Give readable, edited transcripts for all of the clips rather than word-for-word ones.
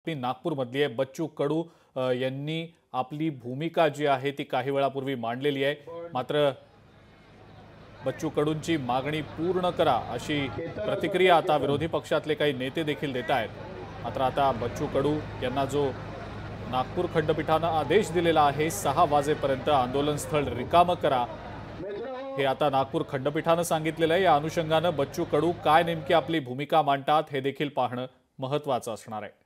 ती नागपूरमधली आहे। बच्चू कडू यांनी आपली भूमिका जी आहे ती काही वेळापूर्वी मांडलेली आहे। मात्र बच्चू कडूंची मागणी पूर्ण करा अशी प्रतिक्रिया आता विरोधी पक्षातले काही नेते देखील देत आहेत। मात्र आता बच्चू कडू यांना जो नागपूर खंडपीठाने आदेश दिलेला आहे 6 वाजेपर्यंत आंदोलन स्थळ रिकाम करा, हे आता नागपूर खंडपीठाने सांगितलेलं आहे। या अनुषंगाने बच्चू कडू काय नेमकी आपली भूमिका मांडतात हे देखील पाहणं महत्त्वाचं असणार आहे।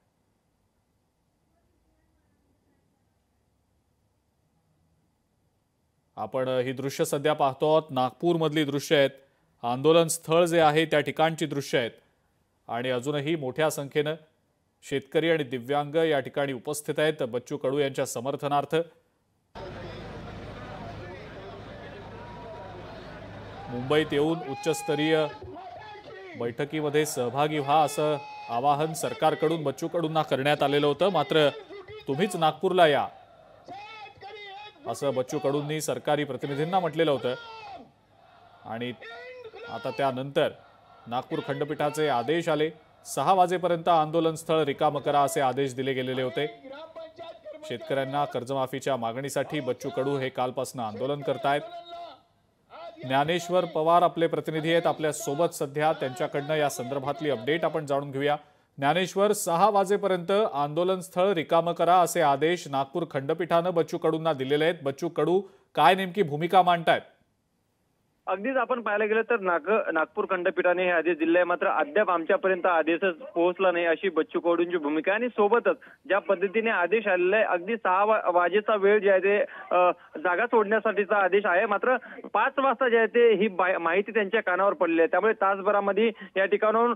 आपण ही दृश्य सध्या पाहतो आहोत, नागपूरमधली दृश्य आहेत। आंदोलन स्थळ जे आहे त्या ठिकाणची दृश्य आहेत आणि अजूनही मोठ्या संख्येने शेतकरी आणि दिव्यांग या ठिकाणी उपस्थित आहेत बच्चू कडू यांच्या समर्थनार्थ। मुंबईत येऊन उच्चस्तरीय बैठकीमध्ये सहभागी व्हा असं आवाहन सरकारकडून बच्चू कडूंना करण्यात आलेलं होतं। मात्र तुम्हीच नागपूरला या असं बच्चू कडूंनी सरकारी प्रतिनिधींना म्हटलेलं होतं आणि आता त्यानंतर नागपूर खंडपीठाचे आदेश आले। 6 वाजेपर्यंत आंदोलन स्थळ रिकाम करा असे आदेश दिले गेलेले होते। शेतकऱ्यांना कर्जमाफीच्या मागणीसाठी बच्चू कडू हे कालपासून आंदोलन करतायत। ज्ञानेश्वर पवार आपले प्रतिनिधी आहेत आपल्या सोबत सध्या, त्यांच्याकडनं या संदर्भातली अपडेट आपण जाणून घेऊया। ज्ञानेश्वर, 6 वाजेपर्यंत आंदोलन स्थळ रिकाम करा असे आदेश नागपूर खंडपीठाने बच्चू कडूंना दिलेले आहेत। बच्चू कडू काय नेमकी भूमिका मांडतायत? अगदीच आपण पाहायला गेलं तर नागपूर खंडपीठाने हे आदेश दिले आहे, मात्र अद्याप आमच्यापर्यंत आदेशच पोहोचला नाही अशी बच्चू कडूंची भूमिका आहे। आणि सोबतच ज्या पद्धतीने आदेश आलेला आहे, अगदी 6 वाजेचा वेळ जे आहे ते जागा सोडण्यासाठीचा आदेश आहे, मात्र 5 वाजता जे आहे ते ही माहिती त्यांच्या कानावर पडली आहे। त्यामुळे तासभरामध्ये या ठिकाणाहून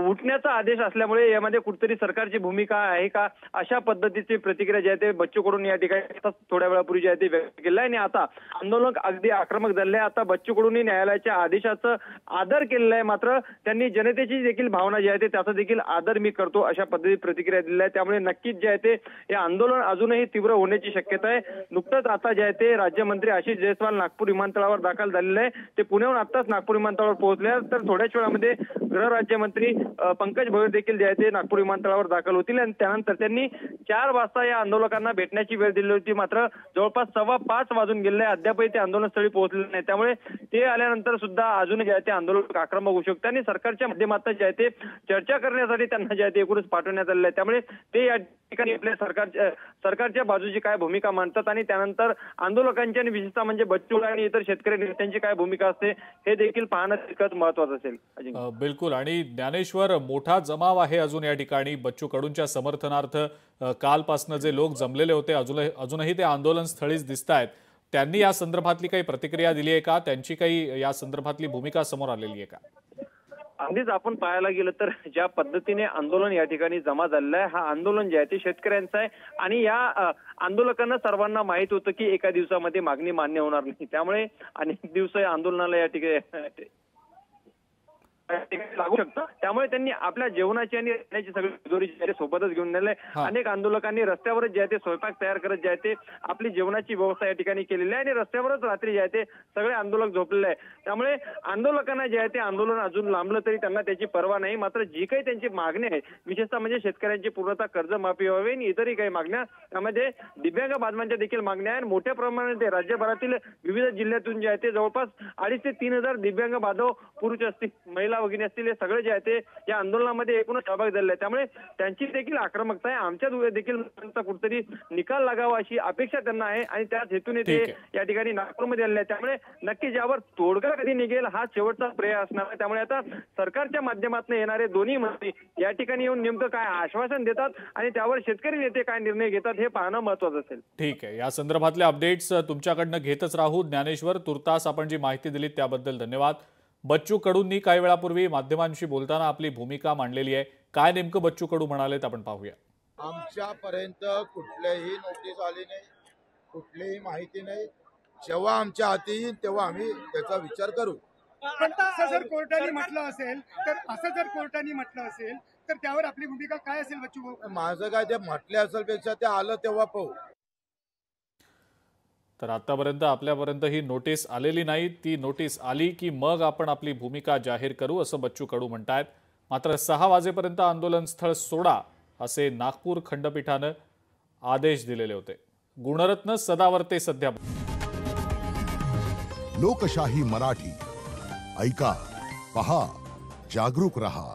उठण्याचा आदेश असल्यामुळे यामध्ये कुठेतरी सरकारची भूमिका आहे का अशा पद्धतीची प्रतिक्रिया जी आहे ते बच्चू कडून या ठिकाणी थोड्या वेळापूर्वी जे आहे ते व्यक्त केलं आहे। आणि आता आंदोलन अगदी आक्रमक झाले। आता बच्चू कडूंनी न्यायालयाच्या आदेशाचा आदर केलेला आहे, मात्र त्यांनी जनतेची देखील भावना जी आहे ते त्याचा देखील आदर मी करतो अशा पद्धतीने प्रतिक्रिया दिली आहे। त्यामुळे नक्कीच जे आहे ते हे आंदोलन अजूनही तीव्र होण्याची शक्यता आहे। नुकतंच आता जे आहे ते राज्यमंत्री आशिष जयस्वाल नागपूर विमानतळावर दाखल झालेले आहे। ते पुण्याहून आताच नागपूर विमानतळावर पोहोचले, तर थोड्याच वेळामध्ये गृहराज्यमंत्री पंकज भोयर देखील जे आहे ते नागपूर विमानतळावर दाखल होतील आणि त्यानंतर त्यांनी 4 वाजता या आंदोलकांना भेटण्याची वेळ दिली होती, मात्र जवळपास 5:15 वाजून गेले अद्यापही ते आंदोलनस्थळी पोहोचले नाही। त्यामुळे ते आल्यानंतर सुद्धा अजून जे आहे ते आंदोलन आक्रमक होऊ शकते आणि सरकारच्या माध्यमातून जे आहे ते चर्चा करण्यासाठी त्यांना जे आहे ते एकूणच पाठवण्यात आलेलं आहे। त्यामुळे ते या ठिकाणी आपल्या सरकारच्या बाजूची काय भूमिका मांडतात आणि त्यानंतर आंदोलकांची आणि विशेषतः म्हणजे बच्चू आणि इतर शेतकरी नेत्यांची काय भूमिका असते हे देखील पाहणं तितकंच महत्त्वाचं असेल। बिलकुल। आणि ज्ञानेश्वर, मोठा जमाव आहे अजून या ठिकाणी बच्चू कडूंच्या समर्थनार्थ। कालपासून जे लोक जमलेले होते अजूनही ते आंदोलन स्थळीच दिसतायत। त्यांनी या संदर्भातली काही प्रतिक्रिया दिली आहे का? त्यांची काही या संदर्भातली भूमिका समोर आलेली आहे का? अगदीच आपण पाहायला गेलं तर ज्या पद्धतीने आंदोलन या ठिकाणी जमा झालेलं आहे, हा आंदोलन जे आहे ते शेतकऱ्यांचं आहे आणि या आंदोलकांना सर्वांना माहित होतं की एका दिवसामध्ये मागणी मान्य होणार नाही। त्यामुळे अनेक दिवस आंदोलनाला या ठिकाणी लागू शकतं। त्यामुळे त्यांनी आपल्या जेवणाची आणि राहण्याची सगळी तिजोरी सोबतच घेऊन नेले। अनेक आंदोलकांनी रस्त्यावरच जे आहे ते स्वयंपाक तयार करत जे आहे ते आपली जेवणाची व्यवस्था या ठिकाणी केलेली आहे आणि रस्त्यावरच रात्री जे आहे ते सगळे आंदोलक झोपलेले आहे। त्यामुळे आंदोलकांना जे आहे ते आंदोलन अजून लांबलं तरी त्यांना त्याची पर्वा नाही, मात्र जी काही त्यांची मागणी आहे विशेषतः म्हणजे शेतकऱ्यांची पूर्णतः कर्जमाफी व्हावी आणि इतरही काही मागण्या, त्यामध्ये दिव्यांग बांधवांच्या देखील मागण्या आहेत। मोठ्या प्रमाणात राज्यभरातील विविध जिल्ह्यातून जे आहे ते जवळपास 2,500 ते 3,000 दिव्यांग बांधव, पुरुष असतील महिला वगैरे असतील, हे सगळे जे आहे ते या आंदोलनामध्ये एकूणच सहभाग झालेले आहे। त्यामुळे त्यांची देखील आक्रमकता आहे। आमच्या देखील कुठेतरी निकाल लागावा अशी अपेक्षा त्यांना आहे आणि त्याच हेतूने ते या ठिकाणी नागपूरमध्ये आलेले आहे। त्यामुळे नक्कीच यावर तोडगा कधी निघेल हा शेवटचा प्रयत्न असणार आहे। त्यामुळे आता सरकारच्या माध्यमातून येणारे दोन्ही मंत्री या ठिकाणी येऊन नेमकं काय आश्वासन देतात आणि त्यावर शेतकरी नेते काय निर्णय घेतात हे पाहणं महत्त्वाचं असेल। ठीक आहे, या संदर्भातले अपडेट्स तुमच्याकडनं घेतच राहू। ज्ञानेश्वर, तुर्तास आपण जी माहिती दिली त्याबद्दल धन्यवाद। बच्चू कडूंनी काही वेळापूर्वी माध्यमांशी बोलताना आपली भूमिका मांडलेली आहे। काय नेमकं बच्चू कडू म्हणालेत आपण पाहूया। आमच्यापर्यंत कुठलीही नोटीस आली नाही, कुठलीही माहिती नाही। जेव्हा आमच्या हाती येईल तेव्हा आम्ही त्याचा विचार करू। पण असं जर कोर्टाने म्हटलं असेल तर त्यावर आपली भूमिका काय असेल बच्चू? माझं काय, ते म्हटले असेल पेक्षा ते आलं तेव्हा पाहू। तर आतापर्यंत आपल्यापर्यंत ही नोटीस आलेली नाही, ती नोटीस आली की मग आपण आपली भूमिका जाहीर करू असं बच्चू कडू म्हणतात। मात्र 6 वाजेपर्यंत आंदोलन स्थळ सोडा असे नागपूर खंडपीठानं आदेश दिलेले होते. गुणरत्न सदावर्ते सध्या लोकशाही मराठी ऐका, पहा, जागरूक रहा.